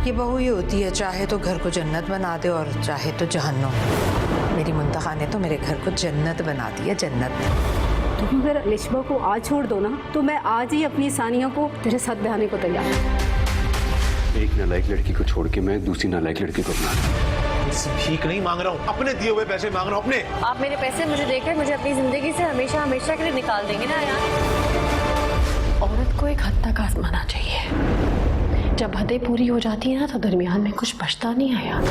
ये बहू ही होती है, चाहे तो घर को जन्नत बना दे और चाहे तो जहन्नुम। मेरी मुंतखा ने तो मेरे घर को जन्नत बना दिया, जन्नत। तुम अगर अलिशबा को आज छोड़ दो ना तो मैं आज ही अपनी सानिया को तेरे साथ बहाने को तैयार हूँ। एक नालायक लड़की को छोड़ के मैं दूसरी नालायक लड़की को अपना भीख नहीं मांग रहा हूँ, अपने दिए हुए पैसे मांग रहा हूँ अपने। आप मेरे पैसे मुझे देकर मुझे अपनी जिंदगी से हमेशा हमेशा के लिए निकाल देंगे ना यार। औरत को एक हद तक आजमाना चाहिए, जब हदें पूरी हो जाती है ना तो दरमियान में कुछ बचता नहीं है यार।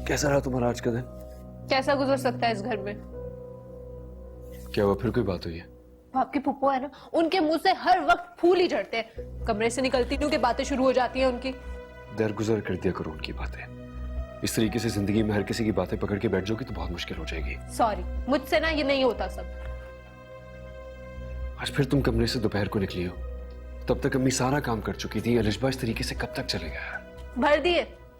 कैसा रहा तुम्हारा आज का दिन? कैसा गुजर सकता है इस घर में? क्या हुआ, फिर कोई बात हुई है? आपके फुप्पो है ना, उनके मुंह से हर वक्त फूल ही झड़ते हैं। कमरे से निकलती हूँ कि बातें शुरू हो जाती हैं उनकी। दरगुजर कर दिया करो उनकी बातें। इस तरीके से जिंदगी में हर किसी की बातें पकड़ के बैठ जाओगी तो बहुत मुश्किल हो जाएगी। सॉरी, मुझसे ना ये नहीं होता सब। आज फिर तुम कमरे से दोपहर को निकली हो, तब तक अम्मी सारा काम कर चुकी थी। अलिशबा इस तरीके से कब तक चलेगा?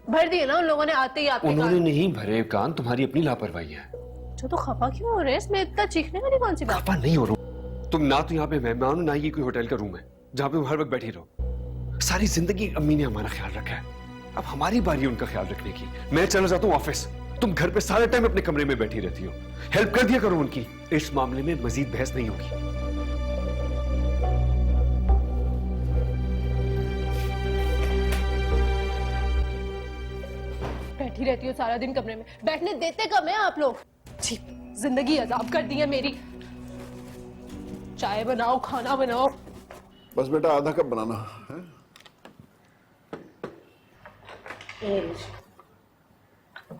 भर दिए ना उन लोगों ने आते ही आपके उन्होंने कान। नहीं भरे कान, तुम्हारी अपनी लापरवाही है। तो खफा क्यों हो रहे हैं? इसमें इतना चीखने वाली कौन सी बात? खफा नहीं हो रहा हूं। तुम ना तो यहाँ पे मेहमान हो, ना ये कोई होटल का रूम है जहाँ पे हर वक्त बैठी रहो। सारी जिंदगी अम्मी ने हमारा ख्याल रखा है, अब हमारी बारी है उनका ख्याल रखने की। मैं चला जाता हूँ ऑफिस, तुम घर पे सारे टाइम अपने कमरे में बैठी रहती हो। हेल्प कर दिया करो उनकी। इस मामले में मजीद बहस नहीं होगी। बैठी रहती हो सारा दिन कमरे में, बैठने देते कम है आप लोग। जी, जिंदगी अजाब कर दी है मेरी। चाय बनाओ, खाना बनाओ। बस बेटा आधा कप बनाना है।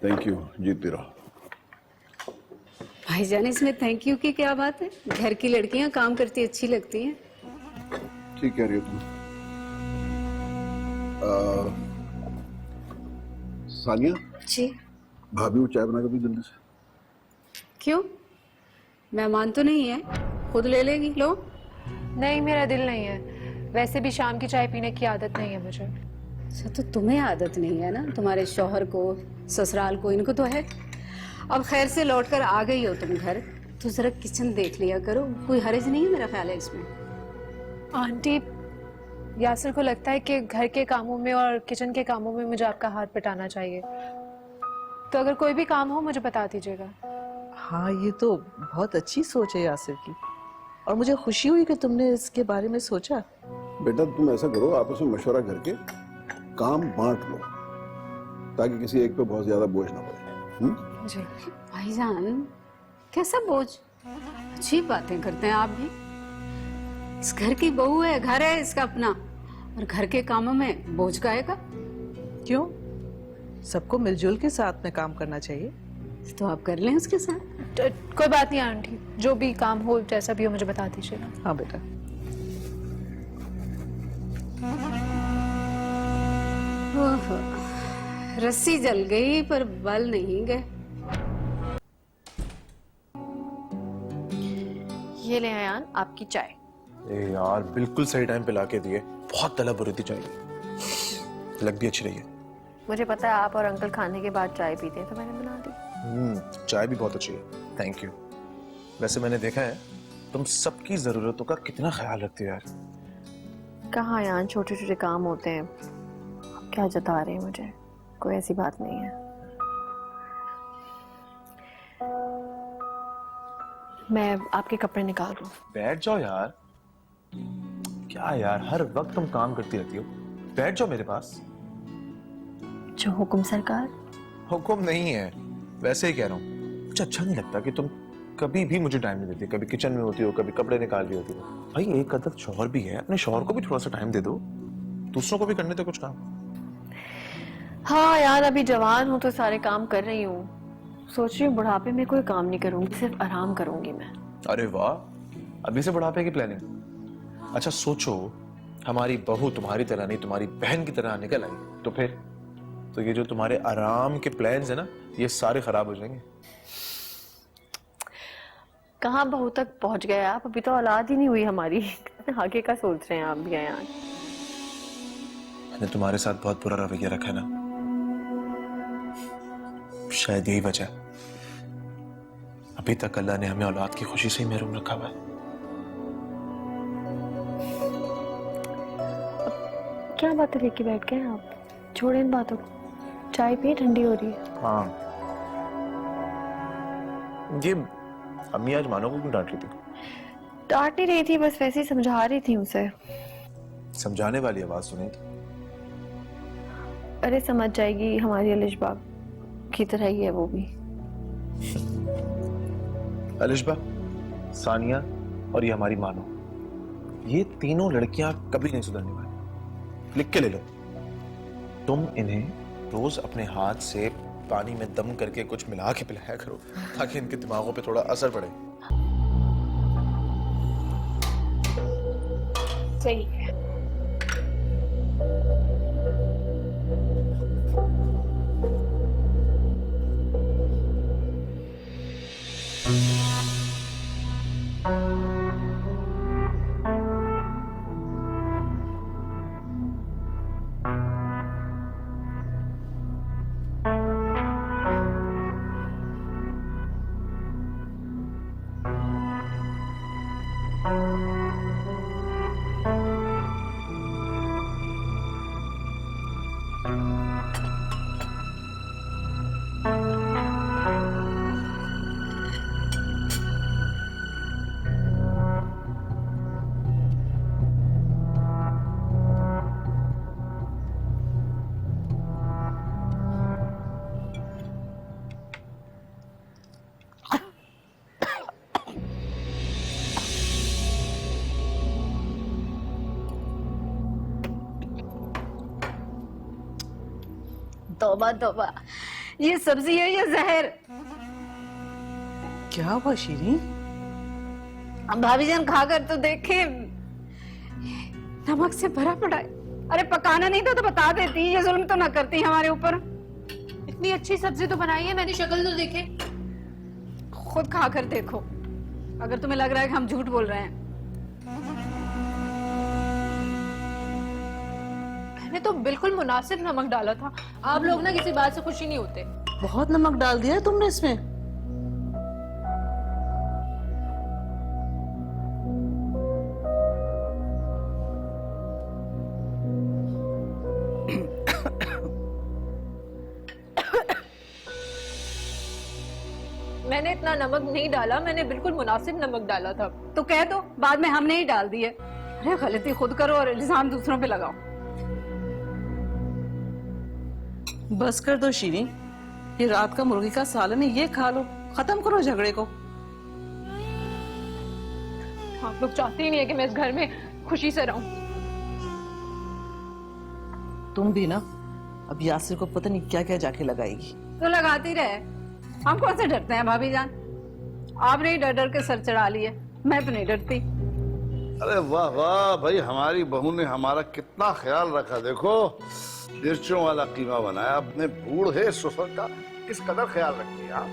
थैंक यू, जीतती रहो। भाईजान, इसमें थैंक यू की क्या बात है? घर की लड़कियां काम करती अच्छी लगती हैं। ठीक कह रही हो तुम। सानिया जी। भाभी को चाय बना के दी जल्दी से। क्यों? मेहमान तो नहीं है, खुद ले लेगी। लो। नहीं, मेरा दिल नहीं है। वैसे भी शाम की चाय पीने की आदत नहीं है मुझे। अच्छा, तो तुम्हें आदत नहीं है ना, तुम्हारे शौहर को, ससुराल को, इनको तो है। अब खैर से लौटकर आ गई हो तुम घर, तो जरा किचन देख लिया करो। कोई हर्ज नहीं है मेरा ख्याल है इसमें। आंटी, यासिर को लगता है कि घर के कामों में और किचन के कामों में मुझे आपका हाथ बटाना चाहिए। तो अगर कोई भी काम हो मुझे बता दीजिएगा। हाँ, ये तो बहुत अच्छी सोच है यासिर की, और मुझे खुशी हुई कि तुमने इसके बारे में सोचा। बेटा तुम ऐसा करो, आपस में मशवरा करके काम बांट लो, ताकि किसी एक पे बहुत ज्यादा बोझ ना पड़े। जी। भाईजान, कैसा बोझ? अच्छी बातें करते हैं आप भी। इस घर की बहू है, घर है इसका अपना, और घर के कामों में बोझ का आएगा? क्यों? सबको मिलजुल के साथ में काम करना चाहिए। तो आप कर लें उसके साथ। कोई बात नहीं आंटी, जो भी काम हो, जैसा भी हो, मुझे बता दीजिएगा। हाँ बेटा। ओहो, रस्सी जल गई पर बल नहीं गए। ये ले आयान आपकी चाय। ए यार, बिल्कुल सही टाइम पे लाके दिए। बहुत तलब हो रही थी चाय की, लग भी अच्छी रही है। मुझे पता है आप और अंकल खाने के बाद चाय पीते हैं, तो मैंने बना दी। चाय भी बहुत अच्छी है, थैंक यू। वैसे मैंने देखा है तुम सबकी जरूरतों का कितना ख्याल रखती हो यार। कहाँ यार, छोटे छोटे काम होते हैं। आप क्या जता रहे हैं मुझे? कोई ऐसी बात नहीं है। मैं आपके कपड़े निकाल रहा हूँ। बैठ जाओ यार। क्या यार, हर वक्त तुम काम करती रहती हो। बैठ जाओ मेरे पास। जो हुक्म सरकार। हुक्म नहीं है, वैसे ही कह रहा हूँ। मुझे अच्छा नहीं लगता कि तुम कभी भी मुझे टाइम नहीं देती। कभी किचन में होती हो, कभी कपड़े निकाल रही होती हो। भाई एक अदद शौहर भी है, अपने शौहर को भी थोड़ा सा टाइम दे दो। दूसरों को भी करने दो कुछ काम। हाँ यार, अभी जवान हूँ तो सारे काम कर रही हूँ। सोच रही हूँ बुढ़ापे में कोई काम नहीं करूंगी, सिर्फ आराम करूंगी मैं। अरे वाह, अभी से बुढ़ापे की प्लानिंग। अच्छा सोचो, हमारी बहू तुम्हारी तरह नहीं, तुम्हारी बहन की तरह निकल आई तो फिर तो ये जो तुम्हारे आराम के प्लान्स है ना, ये सारे खराब हो जाएंगे। कहाँ बहू तक पहुंच गए आप? अभी तो औलाद ही नहीं हुई हमारी। आगे का सोच रहे हैं आप भी यार? मैंने तुम्हारे साथ बहुत बुरा रवैया रखा है ना, शायद यही वजह है। अभी तक अल्लाह ने हमें औलाद की खुशी से ही महरूम रखा हुआ है। क्या बातें लेके बैठ गए आप? छोड़े इन बातों को, चाय पिए, ठंडी हो रही है। हाँ, ये अम्मी आज मानो को क्यों डांट रही थी? डांट ही रही थी, बस वैसे ही समझा रही थी उसे। समझाने वाली आवाज सुनी थी। अरे समझ जाएगी, हमारी अलिशबा की तरह ही है वो भी। अलिशबा, सानिया और ये हमारी मानो, ये तीनों लड़कियां कभी नहीं सुधरने वाली। लिख के ले लो, तुम इन्हें रोज अपने हाथ से पानी में दम करके कुछ मिला के पिलाया करो ताकि इनके दिमागों पे थोड़ा असर पड़े। सही है। तौबा तौबा, ये सब्जी है या जहर? क्या हुआ शीरी? अब भाभी जान खाकर तो देखे, नमक से भरा पड़ा है। अरे पकाना नहीं था तो बता देती, ये जुल्म तो ना करती हमारे ऊपर। इतनी अच्छी सब्जी तो बनाई है, मैंने शक्ल तो देखे। खुद खाकर देखो, अगर तुम्हें लग रहा है कि हम झूठ बोल रहे हैं। मैंने तो बिल्कुल मुनासिब नमक डाला था। आप लोग ना किसी बात से खुशी नहीं होते। बहुत नमक डाल दिया है तुमने इसमें। मैंने इतना नमक नहीं डाला, मैंने बिल्कुल मुनासिब नमक डाला था। तो कह दो, बाद में हमने ही डाल दिए। अरे गलती खुद करो और इल्जाम दूसरों पे लगाओ। बस कर दो शीरी, ये रात का मुर्गी का सालन है, ये खा लो, खत्म करो झगड़े को। आप लोग चाहते ही नहीं है कि मैं इस घर में खुशी से रहूं। तुम भी ना अब यासिर को पता नहीं क्या क्या जाके लगाएगी। तो लगाती रहे, हम कौन से डरते हैं भाभी जान? आपने ही डर डर के सर चढ़ा लिए, मैं तो नहीं डरती। अरे वाह वाह भाई, हमारी बहू ने हमारा कितना ख्याल रखा। देखो मिर्चों वाला कीमा बनाया, अपने बूढ़े ससुर का किस कदर ख्याल रखती है आप।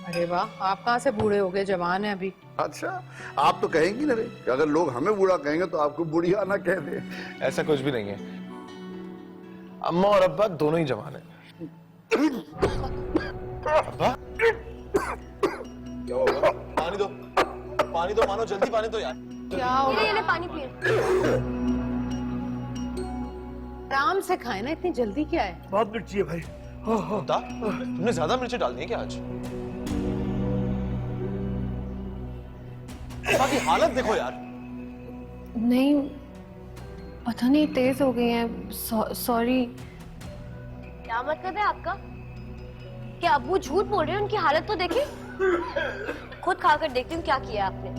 अरे वाह, आप कहाँ से बूढ़े हो गए, जवान है अभी। अच्छा, आप तो कहेंगी ना रे कि अगर लोग हमें बूढ़ा कहेंगे तो आपको बुढ़िया ना कह दे। ऐसा कुछ भी नहीं है, अम्मा और अब्बा दोनों ही जवान है। अब्बा क्या होगा? पानी दो मानो, जल्दी पानी दो यार। क्या होगा? ये ले पानी पिए। आराम से खाए ना, इतनी जल्दी क्या है? बहुत मिर्ची है भाई। तुमने ज्यादा मिर्ची डाल दी है क्या आज? बाकी हालत देखो यार। नहीं, पता नहीं तेज हो गई हैं। सॉरी। क्या मतलब है आपका? क्या अब्बू झूठ बोल रहे हैं? उनकी हालत तो देखी। खुद खाकर देखती हूँ क्या किया आपने।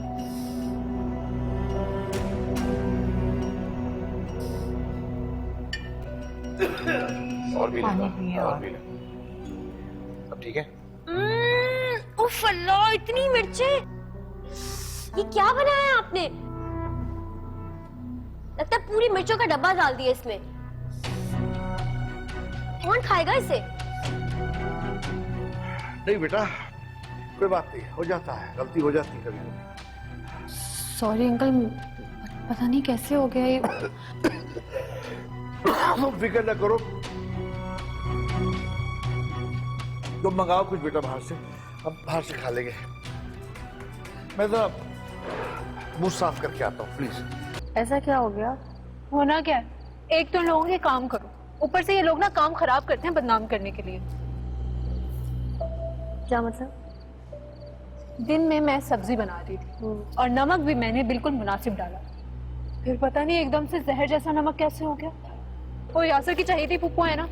और भी लेगा, और भी ले। अब ठीक है? उफ अल्लाह, इतनी मिर्चें! ये क्या बनाया है आपने? लगता है पूरी मिर्चों का डब्बा डाल दिया इसमें। कौन खाएगा इसे? नहीं बेटा, कोई बात नहीं, हो जाता है, गलती हो जाती है कभी कभी। सॉरी अंकल, पता नहीं कैसे हो गया ये। तुम फिक्र न करो, तुम मंगाओ कुछ बेटा बाहर से, अब बाहर से खा लेंगे। मैं तो मुंह साफ करके आता हूँ, प्लीज। ऐसा क्या हो गया? होना क्या है, एक तो लोगों के काम करो, ऊपर से ये लोग ना काम खराब करते हैं बदनाम करने के लिए। क्या मतलब? दिन में मैं सब्जी बना रही थी और नमक भी मैंने बिल्कुल मुनासिब डाला, फिर पता नहीं एकदम से जहर जैसा नमक कैसे हो गया। वो यासर की चाहिए थी पुप्पो है ना,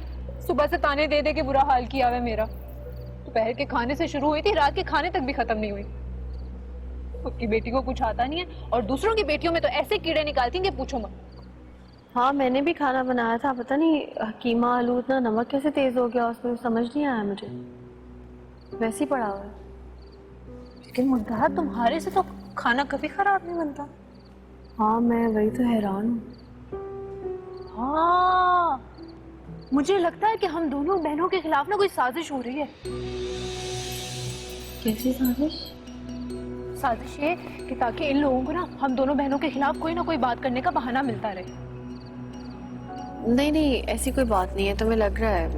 सुबह से ताने दे दे के बुरा हाल किया हुआ मेरा। दोपहर के खाने से शुरू हुई थी, रात के खाने तक भी खत्म नहीं हुई। खुद की बेटी को कुछ आता नहीं है और दूसरों की बेटियों में तो ऐसे कीड़े निकालती हैं कि पूछो मत। हाँ, मैंने भी खाना बनाया था, पता नहीं कीमा आलू इतना नमक कैसे तेज हो गया उसमें, समझ नहीं आया मुझे। वैसे ही पड़ा हुआ है। लेकिन मुद्दा तुम्हारे से तो खाना कभी खराब नहीं बनता। हाँ, मैं वही तो हैरान हूँ। हाँ, मुझे लगता है कि हम दोनों बहनों के खिलाफ ना कोई साजिश हो रही है। कैसी साजिश? साजिश ये कि ताकि इन लोगों को ना हम दोनों बहनों के खिलाफ कोई ना कोई बात करने का बहाना मिलता रहे। नहीं नहीं, ऐसी कोई बात नहीं है, तुम्हें लग रहा है।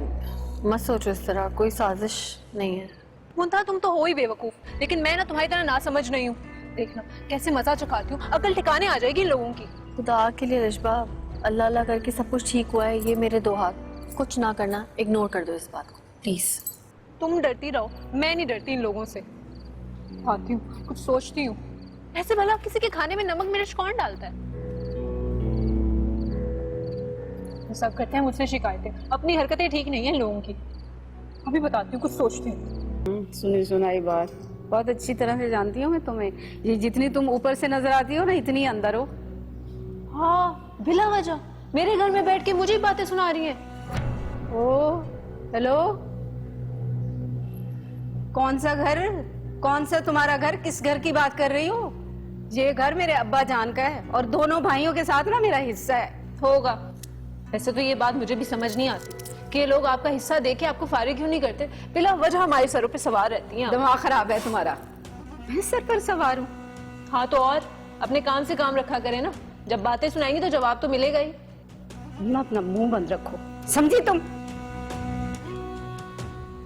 मत सोचो इस तरह, कोई साजिश नहीं है। मुंता, तुम तो हो ही बेवकूफ, लेकिन मैं ना तुम्हारी तरह ना समझ नहीं हूँ। देखना कैसे मजा चुकाती हूँ, अकल ठिकाने आ जाएगी इन लोगों की। खुदा के लिए रिश्बा, अल्लाह अल्लाह करके सब कुछ ठीक हुआ है, ये मेरे दो हाथ, कुछ ना करना, इग्नोर कर दो इस बात को प्लीज। तुम डरती रहो, मैं नहीं डरती इन लोगों से। आती हूँ, कुछ सोचती हूँ, ऐसे भला किसी के खाने में नमक मिर्च कौन डालता है? सब करते हैं मुझसे शिकायतें, अपनी हरकतें ठीक नहीं है इन लोगों की। अभी बताती हूँ, कुछ सोचती हूँ। सुनी सुनाई बात, बहुत अच्छी तरह से जानती हूँ मैं तुम्हें। ये जितनी तुम ऊपर से नजर आती हो ना, इतनी अंदर हो। हाँ, बिला वजह मेरे घर में बैठ के मुझे ही बातें सुना रही है। ओ हेलो, कौन सा घर, कौन सा तुम्हारा घर, किस घर की बात कर रही हो? ये घर मेरे अब्बा जान का है और दोनों भाइयों के साथ ना मेरा हिस्सा है। होगा, वैसे तो ये बात मुझे भी समझ नहीं आती कि ये लोग आपका हिस्सा देके आपको फारिग क्यों नहीं करते। बिला वजह हमारे सरों पे सवार रहती हैं। दिमाग खराब है तुम्हारा, मैं सर पर सवार हूँ। हाँ तो और अपने काम से काम रखा करे ना, जब बातें सुनाएंगी तो जवाब तो मिलेगा ही। ना अपना मुंह बंद रखो, समझी तुम?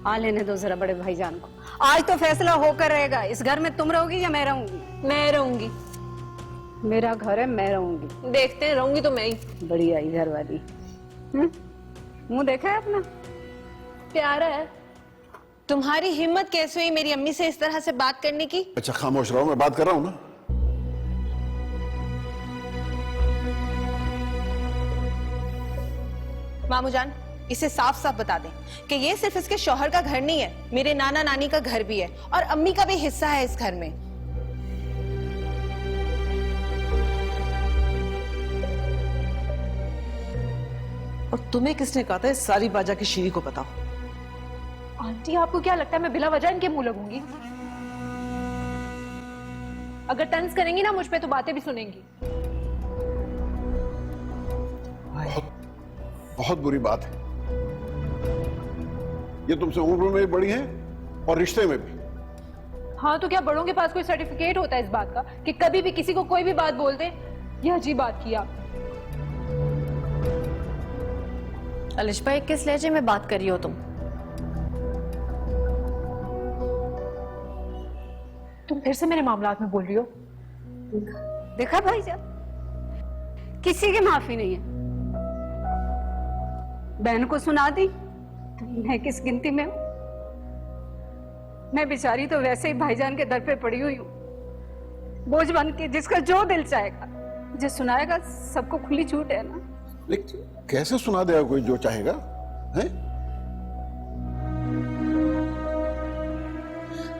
आ लेने दो जरा बड़े भाईजान को, आज तो फैसला होकर रहेगा। इस घर में तुम रहोगी या मैं रहूंगी? मैं रहूंगी। मेरा घर है, मैं रहूंगी। देखते हैं, रहूंगी तो मैं ही। बड़ी आई घर वाली, मुंह देखा है अपना? प्यारा है। तुम्हारी हिम्मत कैसे हुई मेरी अम्मी से इस तरह से बात करने की? अच्छा खामोश रहो, मैं बात कर रहा हूँ ना। मामू जान, इसे साफ साफ बता दें कि ये सिर्फ इसके शौहर का घर नहीं है, मेरे नाना नानी का घर भी है और अम्मी का भी हिस्सा है इस घर में। और तुम्हें किसने कहा था इस सारी बाजा की शीरी को बताओ? आंटी, आपको क्या लगता है मैं बिला वजह इनके मुंह लगूंगी? अगर तंज करेंगी ना मुझ पे तो बातें भी सुनेंगी। बहुत बुरी बात है, ये तुमसे उम्र में भी बड़ी है और रिश्ते में भी। हाँ तो क्या बड़ों के पास कोई सर्टिफिकेट होता है इस बात का कि कभी भी किसी को कोई भी बात बोल दे? ये अजीब बात की आप। अलिश भाई, किस लहजे में बात कर रही हो तुम? तुम फिर से मेरे मामलात में बोल रही हो। देखा भाईजान, किसी की माफी नहीं है। बहन को सुना दी तो मैं किस गिनती में हूं? मैं बेचारी तो वैसे ही भाईजान के दर पे पड़ी हुई हूँ, बोझ बन के, जिसका जो दिल चाहेगा जो सुनाएगा। सबको खुली छूट है ना। कैसे सुना देगा कोई जो चाहेगा? हैं?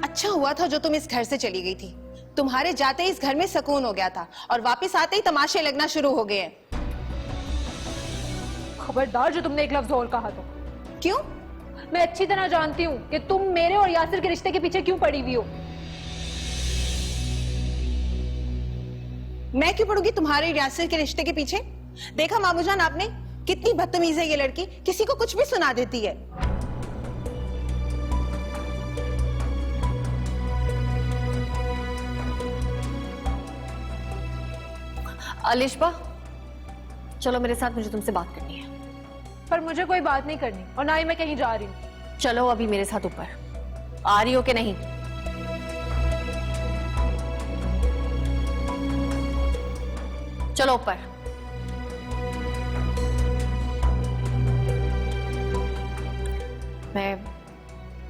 अच्छा हुआ था जो तुम इस घर से चली गई थी, तुम्हारे जाते ही इस घर में सुकून हो गया था और वापस आते ही तमाशे लगना शुरू हो गए हैं। खबरदार जो तुमने एक लफ्ज और कहा तो। क्यों? मैं अच्छी तरह जानती हूँ कि तुम मेरे और यासिर के रिश्ते के पीछे क्यों पड़ी हुई हो। मैं क्यों पड़ूंगी तुम्हारे और यासिर के रिश्ते के पीछे? देखा मामूजान आपने, कितनी बदतमीज है ये लड़की, किसी को कुछ भी सुना देती है। अलिशबा, चलो मेरे साथ, मुझे तुमसे बात करनी है। पर मुझे कोई बात नहीं करनी और ना ही मैं कहीं जा रही हूँ। चलो अभी मेरे साथ ऊपर। आ रही हो कि नहीं? चलो ऊपर।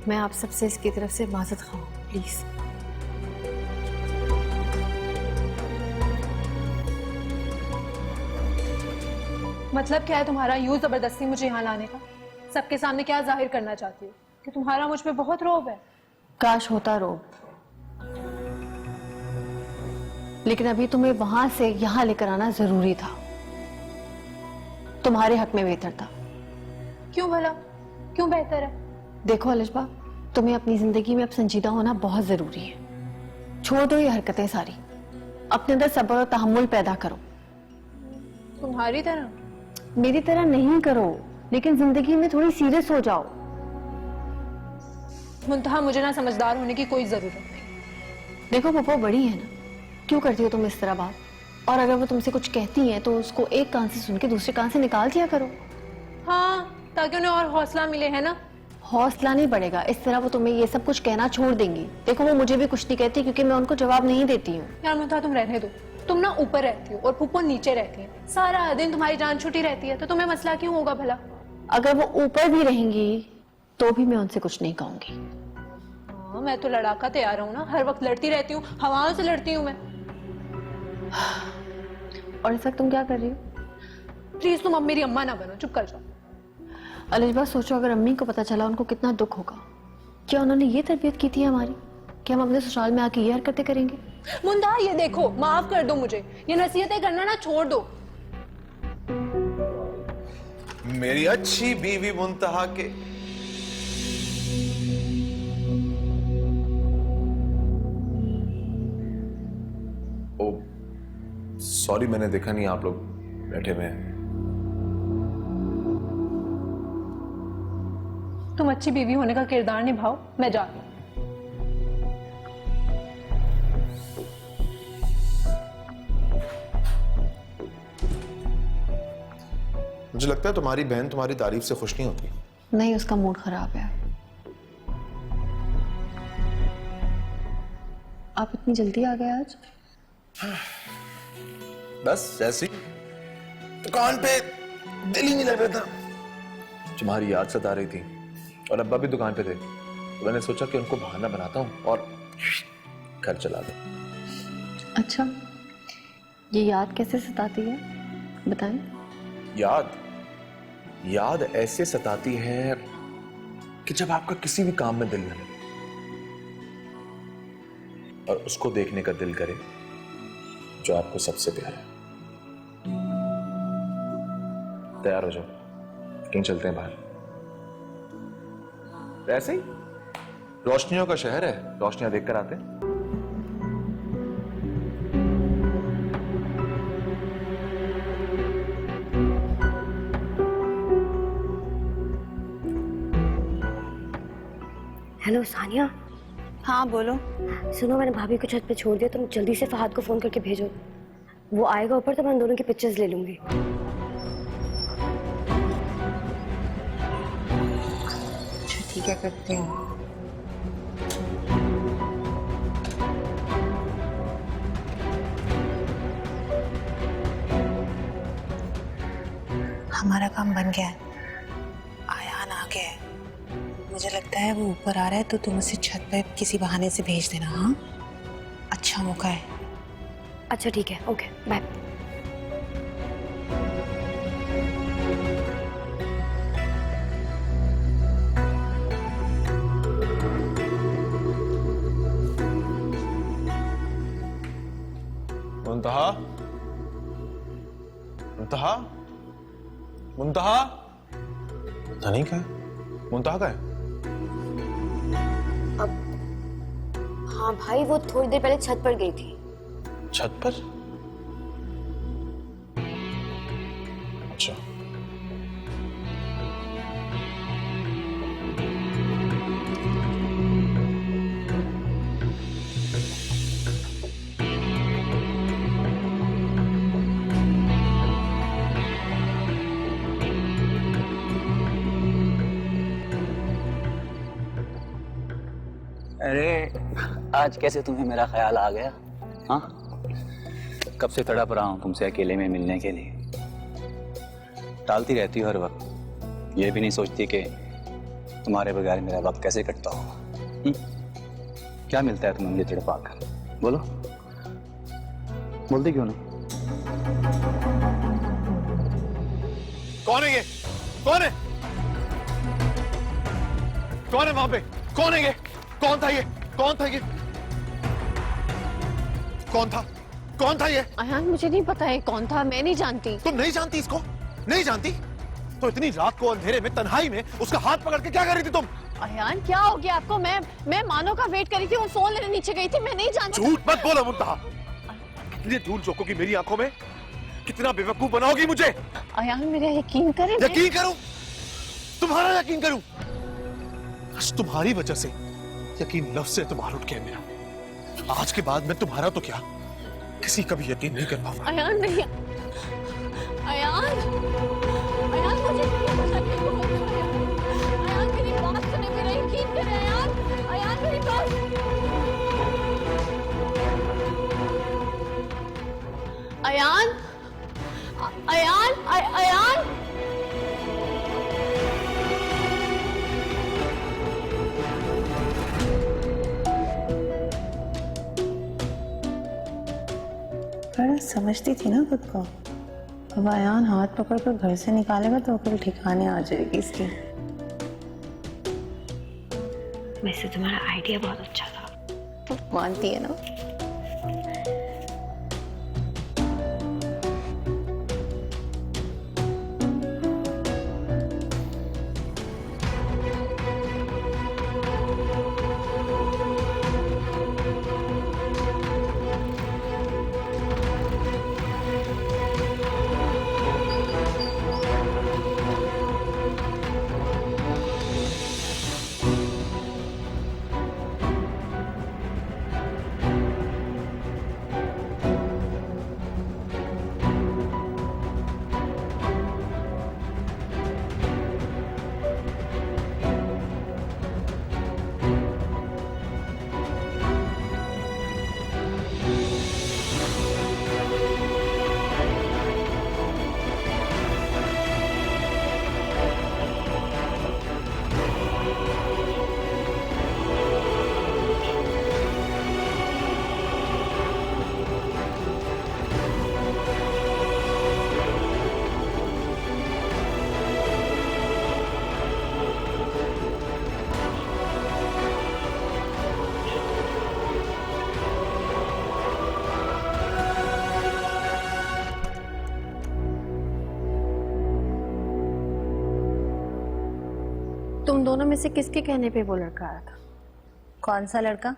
मैं आप सबसे इसकी तरफ से माजरत खाऊं, प्लीज। मतलब क्या है तुम्हारा यूं जबरदस्ती मुझे यहाँ लाने का? सबके सामने क्या जाहिर करना चाहती हो कि तुम्हारा मुझ पे बहुत रौब है? काश होता रोब, लेकिन अभी तुम्हें वहां से यहां लेकर आना जरूरी था। तुम्हारे हक में बेहतर था। क्यों भला? क्यों बेहतर है? देखो अलिशबा, तुम्हें अपनी जिंदगी में अब संजीदा होना बहुत जरूरी है। छोड़ दो ये हरकतें सारी, अपने अंदर सब्र और तहम्मुल पैदा करो। तुम्हारी तरह? मेरी तरह नहीं करो, लेकिन जिंदगी में थोड़ी सीरियस हो जाओ। मुंतहा मुझे ना समझदार होने की कोई जरूरत नहीं। देखो पप्पो बड़ी है ना, क्यों करती हो तुम इस तरह बात? और अगर वो तुमसे कुछ कहती हैं तो उसको एक कान से सुन के दूसरे कान से निकाल दिया करो। हाँ, ताकि उन्हें और हौसला मिले, है ना? हौसला नहीं बढ़ेगा, इस तरह वो तुम्हें ये सब कुछ कहना छोड़ देंगी। देखो वो मुझे भी कुछ नहीं कहती क्योंकि मैं उनको जवाब नहीं देती हूँ। यार मुंतहा तुम रहने दो। तुम ना ऊपर रहती हो और पुप्पो नीचे रहती है। सारा दिन तुम्हारी जान छुट्टी रहती है, तो तुम्हें मसला क्यों होगा भला? अगर वो ऊपर भी रहेंगी तो भी मैं उनसे कुछ नहीं कहूंगी। हाँ, मैं तो लड़ाका तैयार हूँ ना, हर वक्त लड़ती रहती हूँ, हवाओं से लड़ती हूँ मैं। और इस वक्त तुम क्या कर रही हो? प्लीज तुम अब मेरी अम्मा ना बनो, चुप कर जाओ। अलिशबा सोचो, अगर अम्मी को पता चला उनको कितना दुख होगा। क्या उन्होंने ये तरबियत की थी हमारी कि हम अपने ससुराल में आके ये हरकतें करेंगे? मुंतहा ये देखो, माफ कर दो मुझे, ये नसीहतें करना ना छोड़ दो। मेरी अच्छी बीवी मुंतहा के ओ सॉरी, मैंने देखा नहीं आप लोग बैठे हुए हैं। तुम अच्छी बीवी होने का किरदार निभाओ, मैं जा रही हूँ। मुझे लगता है तुम्हारी बहन तुम्हारी तारीफ से खुश नहीं होती। नहीं, उसका मूड खराब है। आप इतनी जल्दी आ गए आज? बस ऐसे ही दुकान पे दिल ही नहीं लग रहा था। तुम्हारी याद सता रही थी और अब्बा भी दुकान पे थे, तो मैंने सोचा कि उनको बहाना बनाता हूँ और घर चला गया। अच्छा, ये याद कैसे सताती है, बताएं। याद ऐसे सताती है कि जब आपका किसी भी काम में दिल न लगे और उसको देखने का दिल करे जो आपको सबसे प्यारा है। तैयार हो जाओ, कहीं चलते हैं बाहर। ऐसे ही रोशनियों का शहर है, रोशनियां देखकर आते हैं। हेलो सानिया। हाँ बोलो। सुनो, मैंने भाभी को छत पे छोड़ दिया, तुम जल्दी से फहद को फोन करके भेजो। वो आएगा ऊपर तो मैं उन दोनों की पिक्चर्स ले लूंगी। अच्छा ठीक है, करती हूँ। हमारा काम बन गया है, आयान आ गया है। मुझे लगता है वो ऊपर आ रहा है, तो तुम उसे छत पे किसी बहाने से भेज देना। हाँ, अच्छा मौका है। अच्छा ठीक है, ओके बाय। मुंतहा, मुंतहा, मुंतहा, पता नहीं क्या है। मुंतहा का है? हाँ भाई, वो थोड़ी देर पहले छत पर गई थी। छत पर? अच्छा। अरे आज कैसे तुम्हें मेरा ख्याल आ गया? हाँ, कब से तड़प रहा हूँ तुमसे अकेले में मिलने के लिए। टालती रहती हो हर वक्त, ये भी नहीं सोचती कि तुम्हारे बगैर मेरा वक्त कैसे कटता होगा। क्या मिलता है तुम्हें मुझे तड़पा कर? बोलो, बोलती क्यों नहीं? कौन है ये? कौन है? कौन है वहां पे? कौन है ये? कौन था ये? कौन था ये? कौन था? कौन था ये? अयान मुझे नहीं पता है कौन था, मैं नहीं जानती। तुम नहीं जानती इसको? नहीं जानती? तो इतनी रात को अंधेरे में तन्हाई में उसका हाथ पकड़ के क्या कर रही थी तुम? अयान क्या हो गया आपको? मैं मानो का वेट करी थी, वो फोन लेने नीचे गई थी, मैं नहीं जानती। झूठ मत बोलो मुंतहा। कितनी धूल झोंकोगी मेरी आंखों में? कितना बेवकूफ बनाओगी मुझे? अयान मेरा यकीन करें। यकीन करूं? तुम्हारा यकीन करूं? आज तुम्हारी वजह से यकीन लफ्ज से तुम्हार उठ गया मेरा। आज के बाद मैं तुम्हारा तो क्या किसी का भी यकीन नहीं कर पाऊंगा। अयान नहीं, अयान, अयान मुझे नहीं पता कि वो अयान मेरी बात सुने, मेरा यकीन करे अयान, अयान मेरी बात। अयान, अयान, अयान। बड़ा समझती थी ना खुद को। अब अयान हाथ पकड़ कर घर से निकालेगा तो अकल ठिकाने आ जाएगी इसकी। वैसे तुम्हारा आइडिया बहुत अच्छा था, मानती है ना? तुम दोनों में से किसके कहने पे वो लड़का आया था? कौन सा लड़का?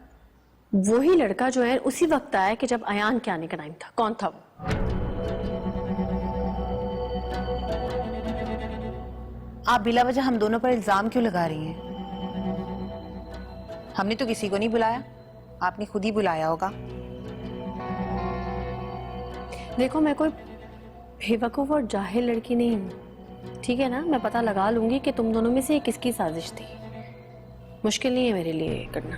वही लड़का जो है उसी वक्त आया कि जब अयान के आने का टाइम था। कौन था वो? आप बिला वजह हम दोनों पर इल्जाम क्यों लगा रही हैं? हमने तो किसी को नहीं बुलाया, आपने खुद ही बुलाया होगा। देखो मैं कोई बेवकूफ और जाहिल लड़की नहीं हूँ, ठीक है ना? मैं पता लगा लूंगी कि तुम दोनों में से किसकी साजिश थी। मुश्किल नहीं है मेरे लिए करना।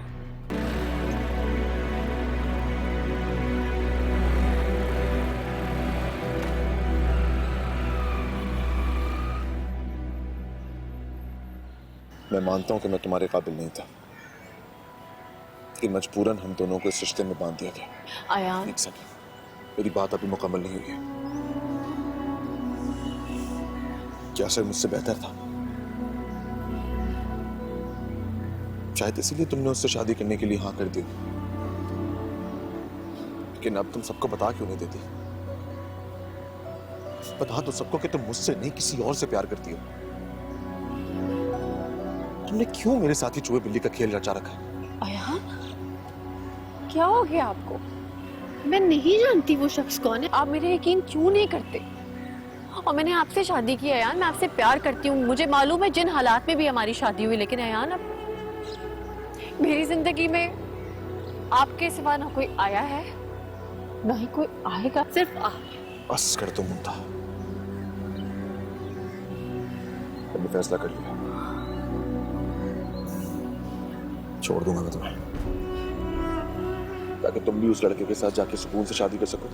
मैं मानता हूं कि मैं तुम्हारे काबिल नहीं था, कि मजबूरन हम दोनों को इस रिश्ते में बांध दिया गया। अयान, एक सेकंड, मेरी बात अभी मुकम्मल नहीं हुई है। क्या सर मुझसे बेहतर था? शायद इसीलिए तुमने उससे शादी करने के लिए हाँ कर दी, लेकिन अब तुम सबको बता क्यों नहीं देती? बता दो सबको कि तुम मुझसे नहीं किसी और से प्यार करती हो। तुमने क्यों मेरे साथ ही चूहे बिल्ली का खेल रचा रखा है? अयान, क्या हो गया आपको? मैं नहीं जानती वो शख्स कौन है। आप मेरे यकीन क्यों नहीं करते? और मैंने आपसे शादी की अयान, मैं आपसे प्यार करती हूँ। मुझे मालूम है जिन हालात में भी हमारी शादी हुई, लेकिन अयान अब मेरी जिंदगी में आपके सिवा ना कोई आया है ना ही कोई आएगा, सिर्फ आप। बस कर दो मुंता, मैंने फैसला कर लिया, छोड़ दूंगा मैं तुम्हें। ताकि तुम भी उस लड़के के साथ जाके सुकून से शादी कर सको,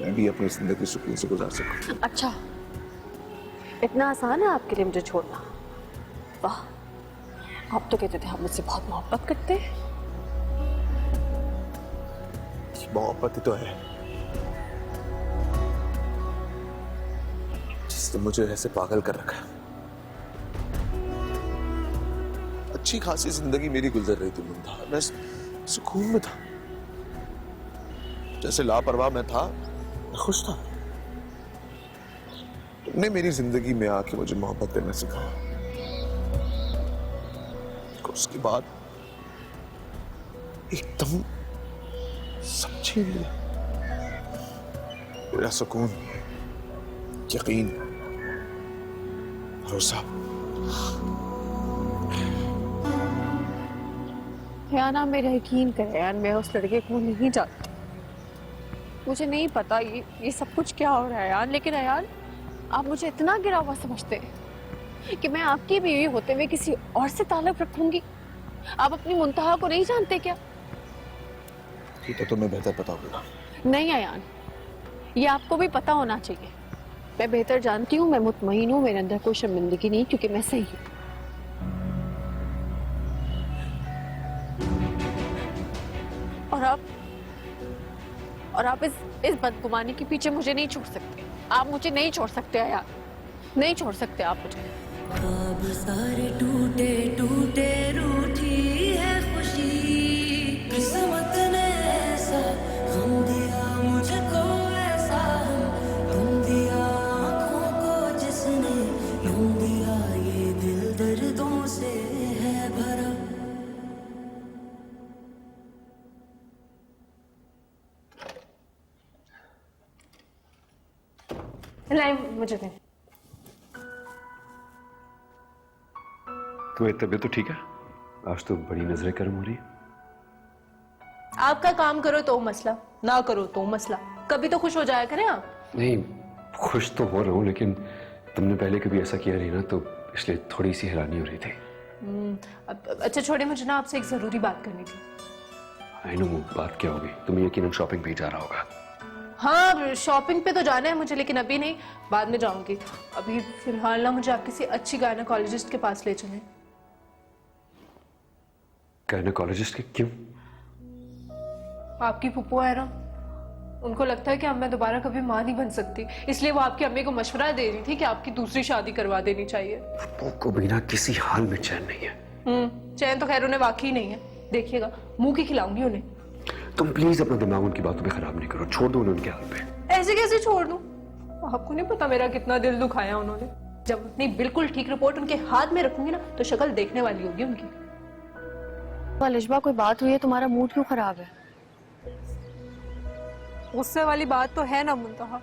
मैं भी अपनी जिंदगी सुकून से गुजार सकूं। अच्छा, इतना आसान है आपके लिए मुझे छोड़ना? वाह, आप तो कहते थे आप मुझसे बहुत मोहब्बत करते हैं। मोहब्बत ही तो है जिसने मुझे ऐसे पागल कर रखा है। अच्छी खासी जिंदगी मेरी गुजर रही थी मुंतहा, मैं सुकून में था। जैसे लापरवाह मैं था, मैं खुश था। तुमने मेरी जिंदगी में आके मुझे मोहब्बत करना सिखाया। उसके बाद एकदम सब छीन लिया। मेरा सुकून, यकीन, भरोसा। यार ना मेरा यकीन करे यार, मैं उस लड़के को नहीं जानती। मुझे नहीं पता ये सब कुछ क्या हो रहा है यार, लेकिन यार आप मुझे इतना गिरा हुआ समझते हैं कि मैं आपकी बीवी होते हुए किसी और से ताल्लुक रखूंगी। आप अपनी मुंतहा को नहीं जानते क्या? ये तो तुम्हें बेहतर पता होगा। नहीं अयान, ये आपको भी पता होना चाहिए। मैं बेहतर जानती हूँ, मैं मुतमईन हूँ, मेरे अंदर कोई शर्मिंदगी नहीं, क्योंकि मैं सही हूँ। और आप इस बदगुमानी के पीछे मुझे नहीं छोड़ सकते। आप मुझे नहीं छोड़ सकते यार, नहीं छोड़ सकते आप मुझे। ख्वाब सारे टूटे टूटे रूठी है खुशी, किस्मत ने ऐसा गम दिया मुझको, ऐसा गम दिया आँखों को जिसने गम दिया, ये दिल दर्दों से है भरा। मुझे दे। तुम्हें तबीयत तो ठीक है? आज तो बड़ी नजरें गर्म हो रही है। आपका काम करो तो मसला, ना करो तो मसला। कभी तो खुश हो जाया करें आप। नहीं, खुश तो हो रहा हूँ, लेकिन तुमने पहले कभी ऐसा किया नहीं ना, तो इसलिए थोड़ी सी हैरानी हो रही थी। अच्छा छोड़े, मुझे ना आपसे एक जरूरी बात करनी थी। आई नो, बात क्या होगी? तुम्हें यकीनन शॉपिंग पे ही जा रहा होगा। हाँ, शॉपिंग पे तो जाना है मुझे, लेकिन अभी नहीं, बाद में जाऊंगी। अभी फिलहाल ना मुझे आप किसी अच्छी गायनेकोलॉजिस्ट के पास ले चलें। गायनेकोलॉजिस्ट के? क्यों? आपकी फुप्पो है ना, उनको लगता है कि अब मैं दोबारा कभी माँ नहीं बन सकती, इसलिए वो आपकी अम्मी को मशवरा दे रही थी कि आपकी दूसरी शादी करवा देनी चाहिए। फुप्पो को बिना किसी हाल में चैन नहीं है। चैन तो खैर उन्हें वाकई नहीं है, देखिएगा मुंह की खिलाऊंगी उन्हें। तुम प्लीज अपना दिमाग उनकी बातों पे खराब नहीं करो, छोड़ दो उन्हें उनके हाल पे। ऐसे कैसे छोड़ दूं? आपको नहीं पता मेरा कितना दिल दुखाया उन्होंने। जब अपनी बिल्कुल ठीक रिपोर्ट उनके हाथ में रखूंगी ना, तो शक्ल देखने वाली होगी उनकी। लिशबा, कोई बात हुई है? तुम्हारा मूड क्यों खराब है? गुस्से वाली बात तो है ना मुंतहा।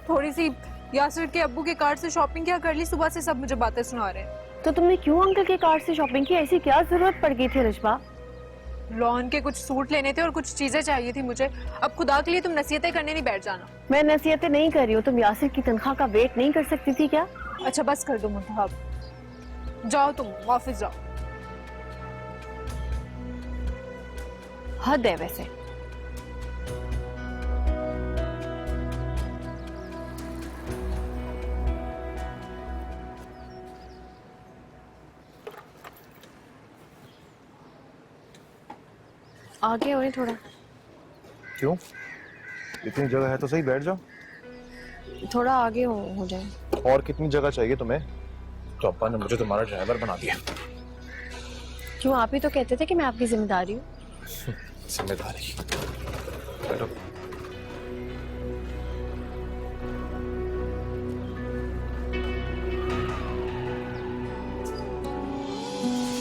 थोड़ी सी यासिर के अब्बू के कार्ड से शॉपिंग क्या कर ली, सुबह से सब मुझे बातें सुना रहे हैं। तो तुमने क्यों अंकल के कार्ड से शॉपिंग की? ऐसी क्या जरूरत पड़ गई थी लिशबा? लॉन के कुछ सूट लेने थे और कुछ चीजें चाहिए थी मुझे। अब खुदा के लिए तुम नसीहतें करने नहीं बैठ जाना। मैं नसीहतें नहीं कर रही हूँ, तुम यासिर की तनख्वाह का वेट नहीं कर सकती थी क्या? अच्छा बस कर दो मुंतहा, जाओ तुम ऑफिस जाओ। हद है वैसे। आगे हो थोड़ा। क्यों? इतनी जगह है तो सही, बैठ जाओ। थोड़ा आगे हो जाए। और कितनी जगह चाहिए तुम्हें? तो अब्बा ने मुझे तुम्हारा ड्राइवर बना दिया। क्यों? आप ही तो कहते थे कि मैं आपकी जिम्मेदारी हूँ। जिम्मेदारी? बैठो।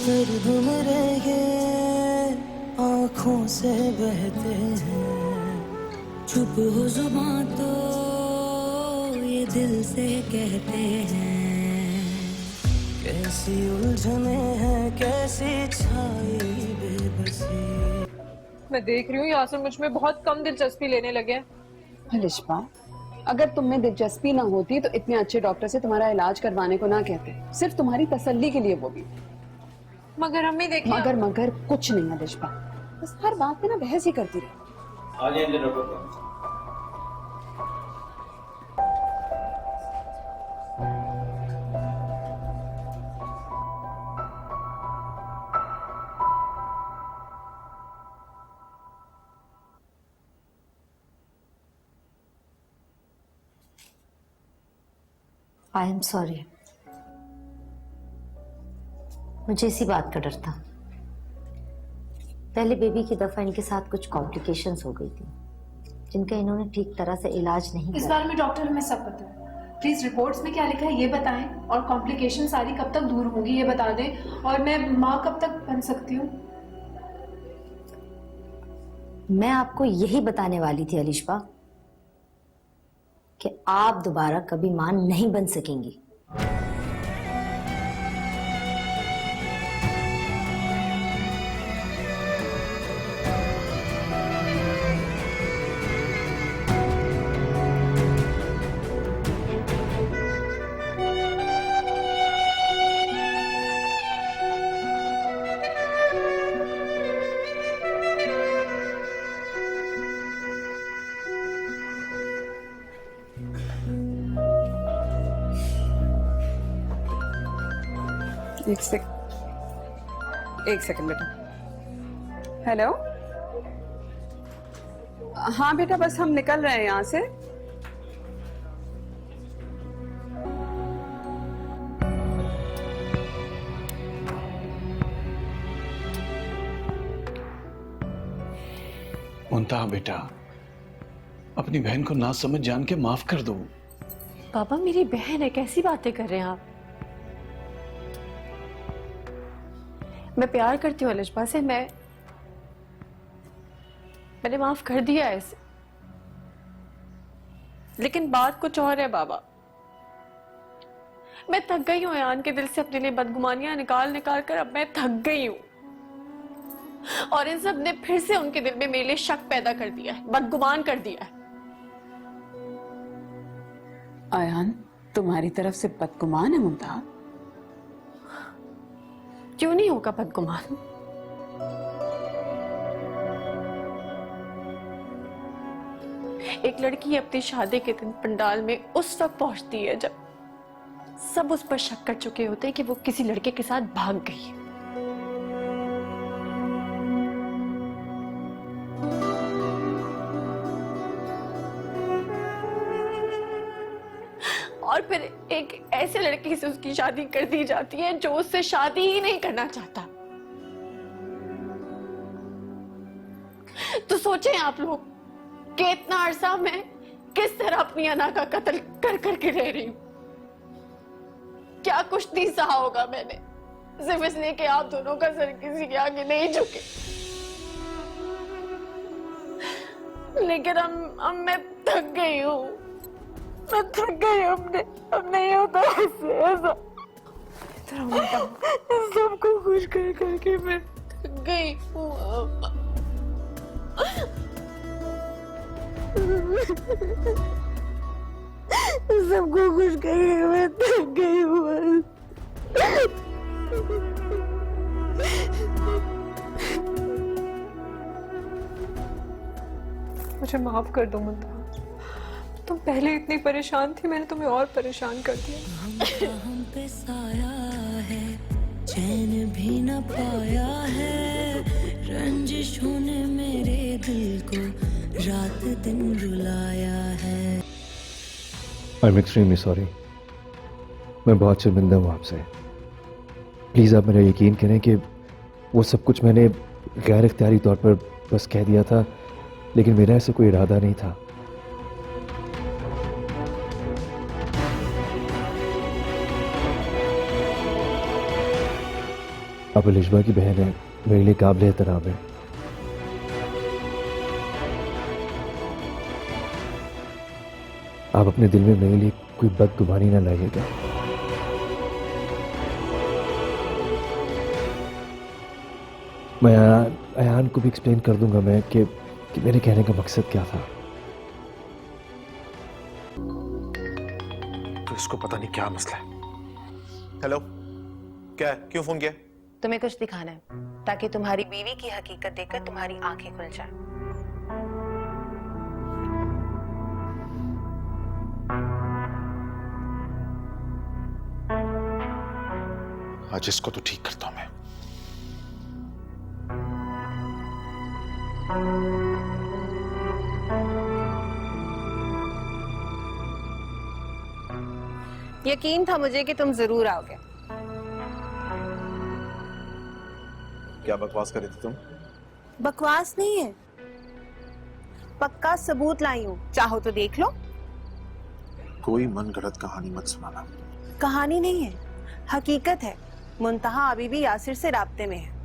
दर्द मेरे ये आँखों से बहते हैं, चुप हो जुबां तो ये दिल से कहते हैं। कैसी उलझने हैं, कैसी छाई बेबसी। मैं देख रही हूँ यासिर मुझ में बहुत कम दिलचस्पी लेने लगे हैं। लिशबा, अगर तुम में दिलचस्पी ना होती तो इतने अच्छे डॉक्टर से तुम्हारा इलाज करवाने को ना कहते, सिर्फ तुम्हारी तसल्ली के लिए वो भी। मगर हमें देखिए। मगर कुछ नहीं है लिशबा। बस हर बात पे ना बहस ही करती रही। आई एम सॉरी, मुझे इसी बात का डर था। पहले बेबी की दफा इनके साथ कुछ कॉम्प्लिकेशंस हो गई थी जिनका इन्होंने ठीक तरह से इलाज नहीं इस किया। बारे में डॉक्टर हमें सब पता है। प्लीज रिपोर्ट्स में क्या लिखा है ये बताएं, और कॉम्प्लिकेशन सारी कब तक दूर होंगी ये बता दें, और मैं माँ कब तक बन सकती हूँ। मैं आपको यही बताने वाली थी अलिशबा कि आप दोबारा कभी मां नहीं बन सकेंगी। एक सेकंड बेटा। हेलो, हाँ बेटा, बस हम निकल रहे हैं यहाँ से। मुंतहा बेटा, अपनी बहन को ना समझ जान के माफ कर दो। पापा मेरी बहन है, कैसी बातें कर रहे हैं आप। मैं प्यार करती हूँ अलिशबा से, मैंने माफ कर दिया है इसे, लेकिन बात कुछ और है बाबा। मैं थक गई हूँ यान के दिल से अपने लिए बदगुमानियां निकाल निकाल कर। अब मैं थक गई हूँ, और इन सब ने फिर से उनके दिल में मेरे लिए शक पैदा कर दिया है, बदगुमान कर दिया है। आयान तुम्हारी तरफ से बदगुमान है मुमताज? क्यों नहीं होगा बदगुमान? एक लड़की अपनी शादी के दिन पंडाल में उस वक्त पहुंचती है जब सब उस पर शक कर चुके होते हैं कि वो किसी लड़के के साथ भाग गई है। और फिर एक ऐसे लड़के से उसकी शादी कर दी जाती है जो उससे शादी ही नहीं करना चाहता। तो सोचें आप लोग कि इतना अरसा मैं किस तरह अपनी अना का कत्ल कर करके रह रही हूं। क्या कुछ नहीं सहा होगा मैंने, सिर्फ इसलिए कि आप दोनों का सर किसी के आगे नहीं झुके। लेकिन अब मैं थक गई हूँ, मैं थक गई हूँ। अब नहीं होता ऐसा। सबको खुश कर करके मैं थक गई हूँ। सबको खुश करके मैं थक गई हूँ। मुझे माफ कर दो मुंतहा, तुम पहले इतनी परेशान थी, मैंने तुम्हें और परेशान कर दिया। हम पे साया है, चैन भी न पाया है, रंजिशों ने मेरे दिल को रात दिन रुलाया है। आई एम एक्सट्रीमली सॉरी, मैं बहुत शर्मिंदा हूँ आपसे। प्लीज़ आप मेरा यकीन करें कि वो सब कुछ मैंने गैर इख्तियारी तौर पर बस कह दिया था, लेकिन मेरा ऐसा कोई इरादा नहीं था। आप अलिशबा की बहन है, मेरे लिए काबिल एहतराम है। आप अपने दिल में मेरे लिए कोई बदगुमानी ना लाइएगा। मैं अयान को भी एक्सप्लेन कर दूंगा मैं कि मेरे कहने का मकसद क्या था। तो इसको पता नहीं क्या मसला है। हेलो, क्या है? क्यों फोन किया? तुम्हें कुछ दिखाना है ताकि तुम्हारी बीवी की हकीकत देखकर तुम्हारी आंखें खुल जाएं। आज इसको तो ठीक करता हूं मैं। यकीन था मुझे कि तुम जरूर आओगे। क्या बकवास कर रही थी तुम? बकवास नहीं है, पक्का सबूत लाई हूँ, चाहो तो देख लो। कोई मन गढ़ंत कहानी मत सुनाना। कहानी नहीं है, हकीकत है। मुंतहा अभी भी यासिर से राब्ते में है।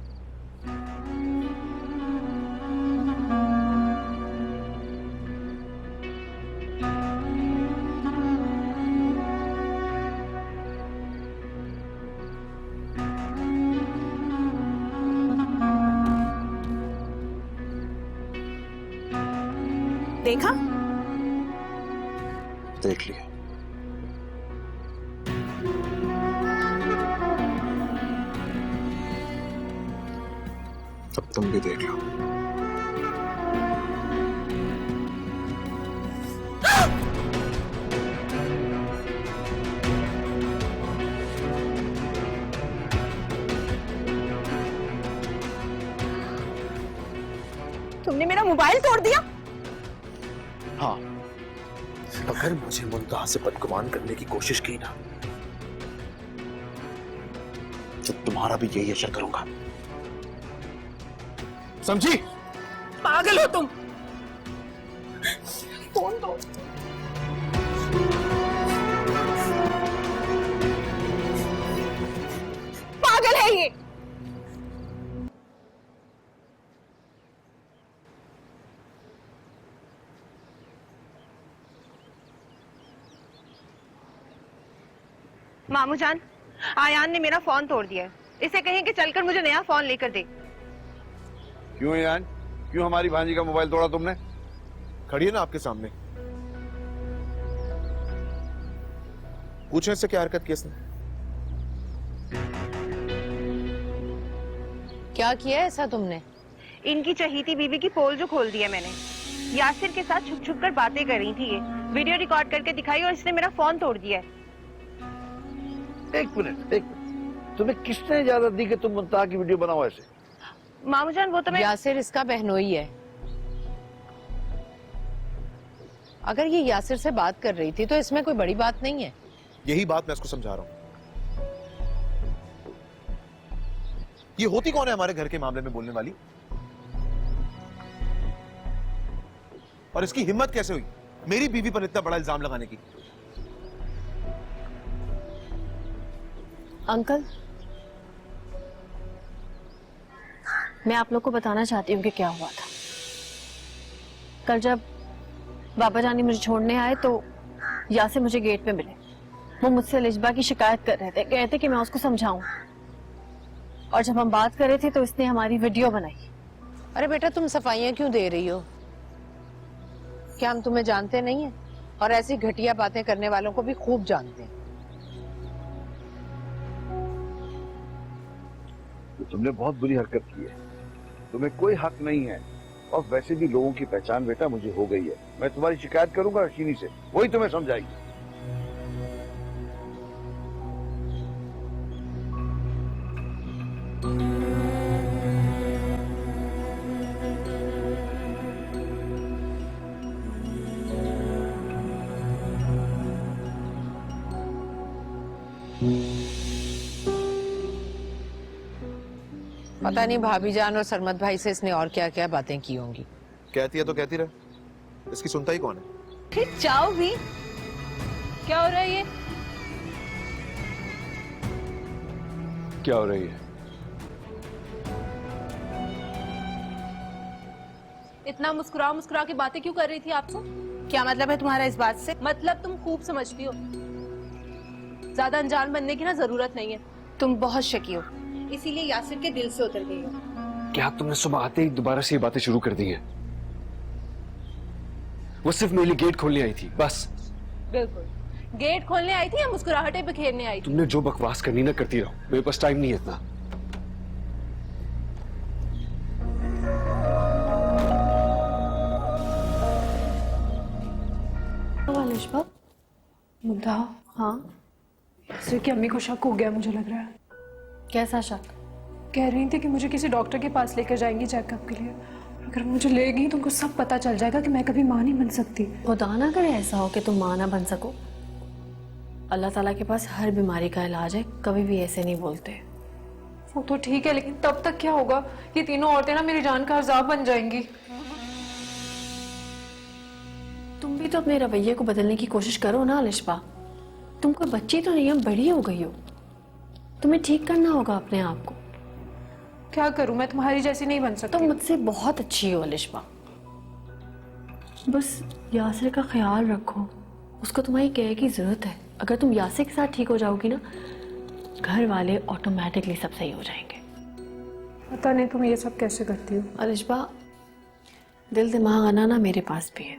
देखा? देख लिया। अब तुम भी देख लो। तुमने मेरा मोबाइल तोड़ दिया? हाँ, अगर मुझे मुंतहा से बदगुमान करने की कोशिश की ना, तो तुम्हारा भी यही असर करूंगा, समझी? पागल हो तुम। फोन दो। पागल है ये। मामू जान, आयान ने मेरा फोन तोड़ दिया है। इसे कहें कि चलकर मुझे नया फोन लेकर दे। क्यों यान, क्यों हमारी भांजी का मोबाइल तोड़ा तुमने? खड़ी है ना आपके सामने, पूछे इससे क्या हरकत की इसने? क्या किया ऐसा तुमने? इनकी चहीती बीवी की पोल जो खोल दी है मैंने। यासिर के साथ छुप छुप कर बातें कर रही थी ये, वीडियो रिकॉर्ड करके दिखाई और इसने मेरा फोन तोड़ दिया है। एक मिनट, तुम्हें किसने इजाजत दी कि तुम मुंतहा की वीडियो बनाओ ऐसे? मामू जान, वो तो मैं... यासिर इसका बहनोई है। अगर ये यासिर से बात कर रही थी तो इसमें कोई बड़ी बात नहीं है। यही बात मैं इसको समझा रहा हूं। ये होती कौन है हमारे घर के मामले में बोलने वाली? और इसकी हिम्मत कैसे हुई मेरी बीवी पर इतना बड़ा इल्जाम लगाने की? अंकल, मैं आप लोग को बताना चाहती हूँ कि क्या हुआ था। कल जब बाबा जानी मुझे छोड़ने आए तो यासिर मुझे गेट पे मिले। वो मुझसे लिजबा की शिकायत कर रहे थे, कहते कि मैं उसको समझाऊं। और जब हम बात कर रहे थे तो इसने हमारी वीडियो बनाई। अरे बेटा, तुम सफाइयां क्यों दे रही हो? क्या हम तुम्हें जानते नहीं है? और ऐसी घटिया बातें करने वालों को भी खूब जानते हैं। तुमने बहुत बुरी हरकत की है, तुम्हें कोई हक नहीं है। और वैसे भी लोगों की पहचान बेटा मुझे हो गई है। मैं तुम्हारी शिकायत करूंगा रशीनी से, वही तुम्हें समझाएगी। पता नहीं भाभी जान और सरमत भाई से इसने और क्या क्या बातें की होंगी। कहती है तो कहती रहे, इसकी सुनता ही कौन है? ठीक जाओ भी। क्या हो रहा है ये? क्या हो रही है? इतना मुस्कुरा मुस्कुरा के बातें क्यों कर रही थी आपसे? क्या मतलब है तुम्हारा इस बात से? मतलब तुम खूब समझती हो, ज्यादा अनजान बनने की ना जरूरत नहीं है। तुम बहुत शकी हो, इसीलिए यासिर के दिल से उतर गई हो। क्या तुमने सुबह आते ही दोबारा से ये बातें शुरू कर दी हैं? वो सिर्फ मेरे लिए गेट खोलने आई थी, बस। बिल्कुल, गेट खोलने आई थी या मुस्कुराहटें बिखेरने आई थी? तुमने जो बकवास करनी ना करती रहो, मेरे पास टाइम नहीं है इतना। ममता, हाँ, यासिर की अम्मी को शक हो गया मुझे लग रहा है। कैसा शक? कह रही थी कि मुझे किसी डॉक्टर के पास लेकर जाएंगी चेकअप के लिए। अगर मुझे ले गई तो उनको सब पता चल जाएगा कि मैं कभी माँ नहीं बन सकती। खुदा ना करे ऐसा हो कि तुम माँ ना बन सको। अल्लाह ताला के पास हर बीमारी का इलाज है, कभी भी ऐसे नहीं बोलते। वो तो ठीक है, लेकिन तब तक क्या होगा? ये तीनों औरतें ना मेरी जान का अज़ाब बन जाएंगी। तुम भी तो अपने रवैये को बदलने की कोशिश करो ना अलिशबा। तुम कोई बच्ची तो नहीं हो, बड़ी हो गई हो। तुम्हें ठीक करना होगा अपने आप को। क्या करूं, मैं तुम्हारी जैसी नहीं बन सकती। तुम मुझसे बहुत अच्छी हो अलिशबा, बस यासिर का ख्याल रखो। उसको तुम्हारी केयर की जरूरत है। अगर तुम यासिर के साथ ठीक हो जाओगी ना, घर वाले ऑटोमेटिकली सब सही हो जाएंगे। पता नहीं तुम ये सब कैसे करती हो। अलिशबा, दिल दिमाग आना ना मेरे पास भी है,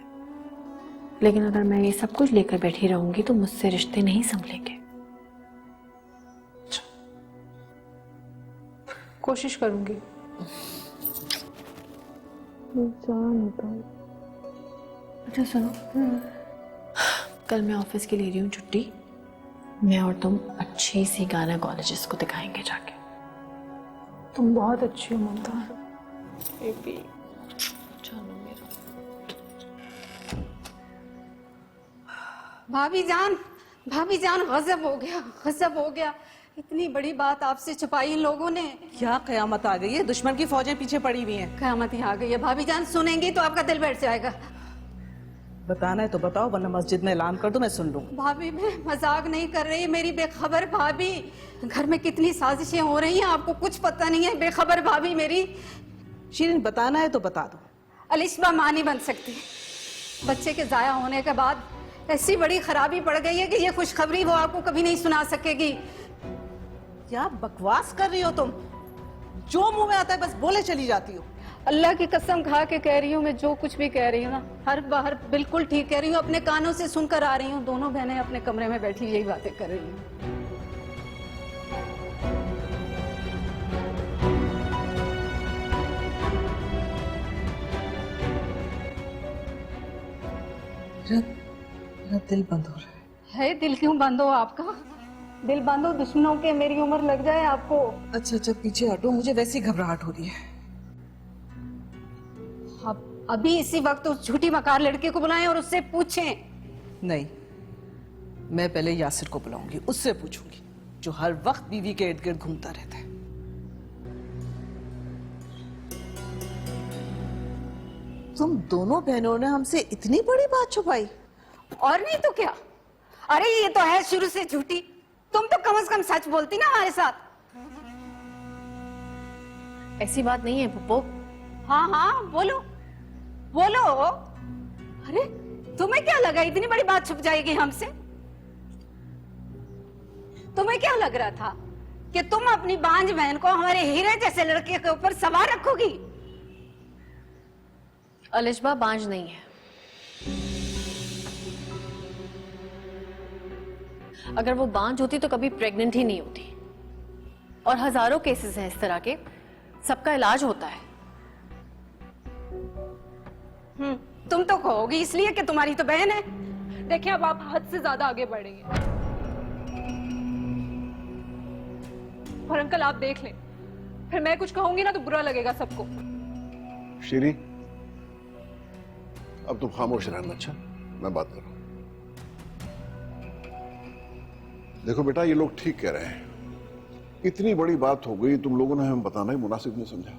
लेकिन अगर मैं ये सब कुछ लेकर बैठी रहूंगी तो मुझसे रिश्ते नहीं संभलेंगे। कोशिश करूंगी। अच्छा सुनो, कल मैं ऑफिस की ले रही हूँ छुट्टी। मैं और तुम अच्छी सी गायनेकोलॉजिस्ट को दिखाएंगे जाके। तुम बहुत अच्छी हो ममता। बेबी चलो मेरा। भाभी जान गजब हो गया, गजब हो गया। इतनी बड़ी बात आपसे छुपाई इन लोगों ने। क्या कयामत आ गई है? दुश्मन की फौजें पीछे पड़ी हुई हैं। कयामत ही आ गई है। भाभी जान सुनेंगी तो आपका दिल बैठ जाएगा। बताना है तो बताओ, वरना मस्जिद में ऐलान कर दो, मैं सुन लूं। भाभी मैं मजाक नहीं कर रही, मेरी बेखबर भाभी। घर में कितनी साजिशें हो रही हैं आपको कुछ पता नहीं है। बेखबर भाभी मेरी। शीरीन बताना है तो बता दो। अलिशबा मां नहीं बन सकती। बच्चे के जाया होने के बाद ऐसी बड़ी खराबी पड़ गई है कि ये खुशखबरी वो आपको कभी नहीं सुना सकेगी। क्या बकवास कर रही हो तुम? जो मुंह में आता है बस बोले चली जाती हो। अल्लाह की कसम खा के कह रही हूँ, मैं जो कुछ भी कह रही हूँ ना, हर बार बिल्कुल ठीक कह रही हूँ। अपने कानों से सुनकर आ रही हूँ। दोनों बहनें अपने कमरे में बैठी यही बातें कर रही हैं। मेरा दिल बंद हो रहा है। दिल क्यों बंद हो आपका? दिल बंद हो दुश्मनों के, मेरी उम्र लग जाए आपको। अच्छा पीछे हटो, मुझे वैसी घबराहट हो रही है। अब अभी इसी वक्त उस झूठी मकार लड़के को बुलाएं और उससे पूछें। नहीं, मैं पहले यासिर को बुलाऊंगी, उससे पूछूंगी, जो हर वक्त बीवी के इर्द गिर्द घूमता रहता है। तुम दोनों बहनों ने हमसे इतनी बड़ी बात छुपाई? और नहीं तो क्या। अरे ये तो है शुरू से झूठी। तुम तो कम से कम सच बोलती ना हमारे साथ। ऐसी बात नहीं है पप्पो। हाँ हाँ बोलो बोलो। अरे तुम्हें क्या लगा इतनी बड़ी बात छुप जाएगी हमसे? तुम्हें क्या लग रहा था कि तुम अपनी बांझ बहन को हमारे हीरे जैसे लड़के के ऊपर सवार रखोगी? अलिशबा बांझ नहीं है। अगर वो बांझ होती तो कभी प्रेग्नेंट ही नहीं होती। और हजारों केसेस हैं इस तरह के, सबका इलाज होता है। तुम तो कहोगी इसलिए कि तुम्हारी तो बहन है। देखिए अब आप हद से ज्यादा आगे बढ़ेंगे। और अंकल आप देख लें, फिर मैं कुछ कहूंगी ना तो बुरा लगेगा सबको। शीरी, अब तुम खामोश रहना। अच्छा, मैं बात कर रहा हूं। देखो बेटा, ये लोग ठीक कह रहे हैं। इतनी बड़ी बात हो गई, तुम लोगों ने हमें बताना ही मुनासिब नहीं समझा।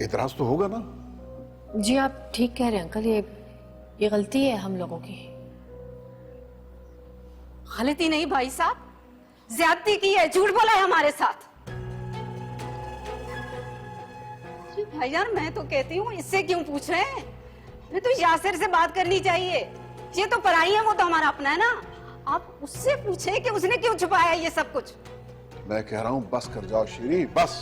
एतराज तो होगा ना? जी आप ठीक कह रहे हैं अंकल, ये गलती है हम लोगों की। गलती नहीं भाई साहब, ज्यादती की है, झूठ बोला है हमारे साथ। भाईजान मैं तो कहती हूँ इससे क्यों पूछ रहे हैं? मैं तो यासिर से बात करनी चाहिए। ये तो पराई है, वो तो हमारा अपना है ना। आप उससे पूछे कि उसने क्यों छुपाया ये सब कुछ। मैं कह रहा हूं बस कर जाओ शीरी, बस।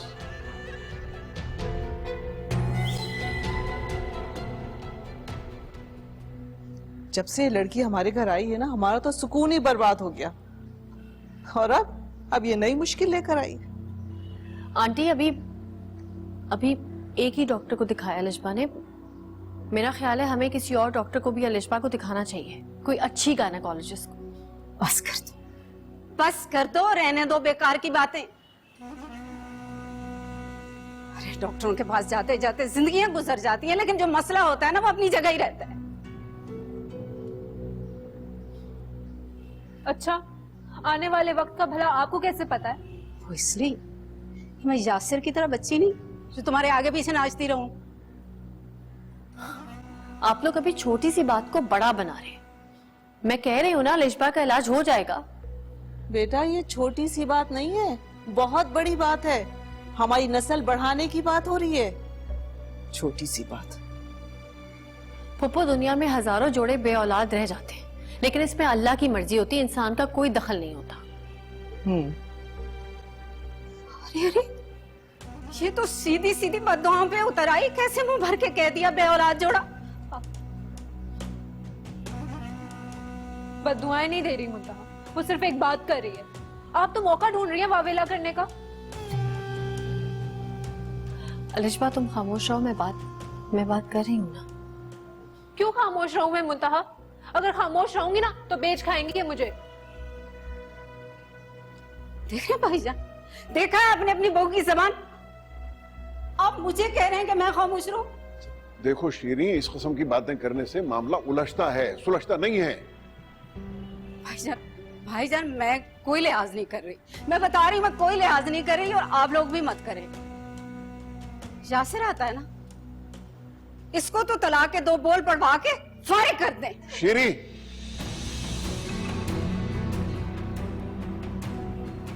जब से ये लड़की हमारे घर आई है ना, हमारा तो सुकून ही बर्बाद हो गया। और अब ये नई मुश्किल लेकर आई। आंटी अभी एक ही डॉक्टर को दिखाया लिशबा ने। मेरा ख्याल है हमें किसी और डॉक्टर को भी लिशबा को दिखाना चाहिए, कोई अच्छी गायनेकोलॉजिस्ट को। बस कर दो, बस कर दो, रहने दो बेकार की बातें। अरे डॉक्टरों के पास जाते जाते जिंदगियां गुजर जाती हैं, लेकिन जो मसला होता है ना वो अपनी जगह ही रहता है। अच्छा, आने वाले वक्त का भला आपको कैसे पता है? वो इसलिए कि मैं यासिर की तरह बच्ची नहीं जो तुम्हारे आगे पीछे नाचती रहूं। आप लोग अभी छोटी सी बात को बड़ा बना रहे हैं। मैं कह रही हूँ ना लिशबा का इलाज हो जाएगा। बेटा ये छोटी सी बात नहीं है, बहुत बड़ी बात है। हमारी नस्ल बढ़ाने की बात हो रही है। छोटी सी बात। फुप्पो, दुनिया में हजारों जोड़े बे औलाद रह जाते हैं, लेकिन इसमें अल्लाह की मर्जी होती है, इंसान का कोई दखल नहीं होता। अरे अरे, ये तो सीधी सीधी बद्दुआओं पे उतर आई। कैसे मुंह भर के कह दिया बे औलाद जोड़ा। बद्दुआएं नहीं दे रही मुंतहा, वो सिर्फ एक बात कर रही है। आप तो मौका ढूंढ रही हैं वावेला करने का। लिशबा तुम खामोश रहो, मैं बात कर रही हूँ ना। क्यों खामोश रहूं मैं मुंतहा? अगर खामोश रहूंगी ना तो बेच खाएंगी ये मुझे। देख रहे भाईजान, देखा है आपने अपनी बहू की जबान। आप मुझे कह रहे हैं कि मैं खामोश रहूं? देखो शीरी, इस किस्म की बातें करने से मामला उलझता है, सुलझता नहीं है। भाईजान मैं कोई लिहाज नहीं कर रही, मैं बता रही हूँ मैं कोई लिहाज नहीं कर रही, और आप लोग भी मत करें। यासिर आता है ना, इसको तो तलाक के 2 बोल पढ़वा के फारिग कर दें। शीरी,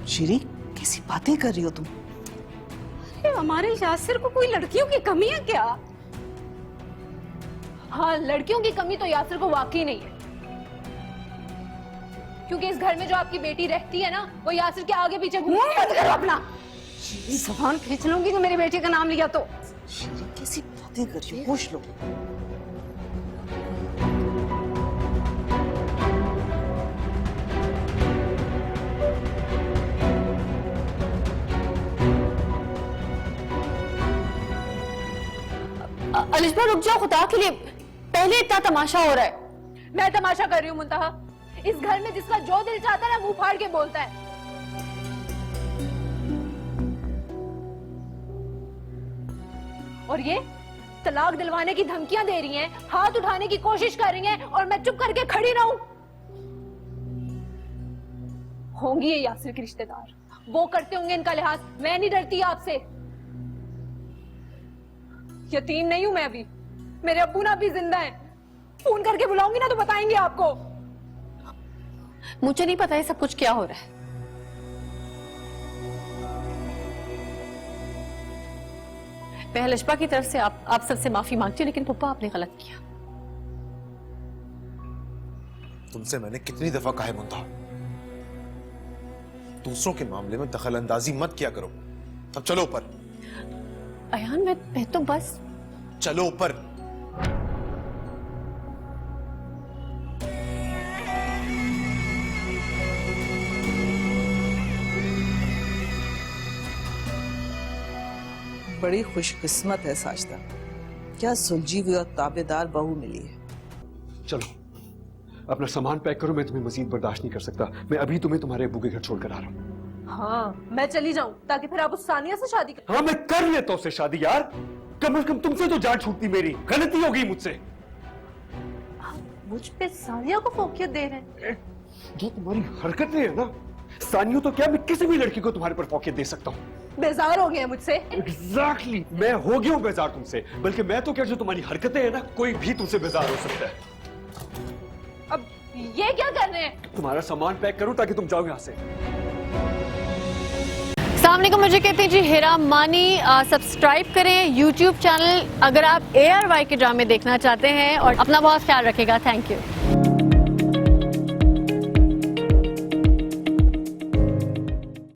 शीरी कैसी बातें कर रही हो तुम? अरे हमारे यासिर को कोई लड़कियों की कमी है क्या? हाँ, लड़कियों की कमी तो यासिर को वाकई नहीं है, क्योंकि इस घर में जो आपकी बेटी रहती है ना, वो यासिर के आगे पीछे बंद करो अपना। ज़बान खींच लूंगी तो मेरी बेटी का नाम लिया तो। शीरी कैसी बातें कर रही हो, होश लो। लिशबा रुक जाओ खुदा के लिए, पहले इतना तमाशा हो रहा है। मैं तमाशा कर रही हूँ मुंतहा। इस घर में जिसका जो दिल चाहता है ना मुंह फाड़ के बोलता है। और ये तलाक दिलवाने की धमकियां दे रही हैं, हाथ उठाने की कोशिश कर रही हैं, और मैं चुप करके खड़ी रहूं? होंगी ये यासिर के रिश्तेदार, वो करते होंगे इनका लिहाज। मैं नहीं डरती आपसे। यतीम नहीं हूं मैं अभी, मेरे अब्बू ना भी जिंदा हैं। फोन करके बुलाऊंगी ना तो बताएंगे आपको। मुझे नहीं पता ये सब कुछ क्या हो रहा है। मैं लिशबा की तरफ से आप सबसे माफी मांगती हूँ, लेकिन पप्पा आपने गलत किया। तुमसे मैंने कितनी दफा कहा है मुंतहा, दूसरों के मामले में दखल अंदाजी मत किया करो। अब चलो ऊपर। अयान मैं तो बस। चलो ऊपर। बड़ी खुशकिस्मत है साजदा, क्या सुलझी हुई और ताबेदार बहू मिली है। चलो अपना सामान पैक करो, मैं तुम्हें मजीद बर्दाश्त नहीं कर सकता। मैं अभी तुम्हें तुम्हारे अब्बू के घर छोड़कर आ रहा हूँ। हाँ, मैं चली जाऊं ताकि फिर आप उस सानिया से शादी कर। हाँ मैं कर लेता हूँ उससे शादी यार, कम से कम तुमसे तो जान छूटती। मेरी गलती हो गई मुझसे। मुझ पे सानिया को फोकियत दे रहे हैं। जो तुम्हारी हरकतें है ना, सानिया तो क्या, मैं किसी भी लड़की को तुम्हारे पर फोकियत दे सकता हूँ। बेजार हो गए मुझसे। Exactly, मैं हो गया हूँ बेजार तुमसे। बल्कि मैं तो क्या, जो तुम्हारी हरकतें है ना, कोई भी तुमसे बेजार हो सकता है। अब ये क्या कर रहे हैं? तुम्हारा सामान पैक करूं ताकि तुम जाओ यहाँ से। सामने को मुझे कहते हैं जी हिरा मानी। सब्सक्राइब करें YouTube चैनल अगर आप ARY के ड्रामे देखना चाहते हैं, और अपना बहुत ख्याल रखेगा। Thank you.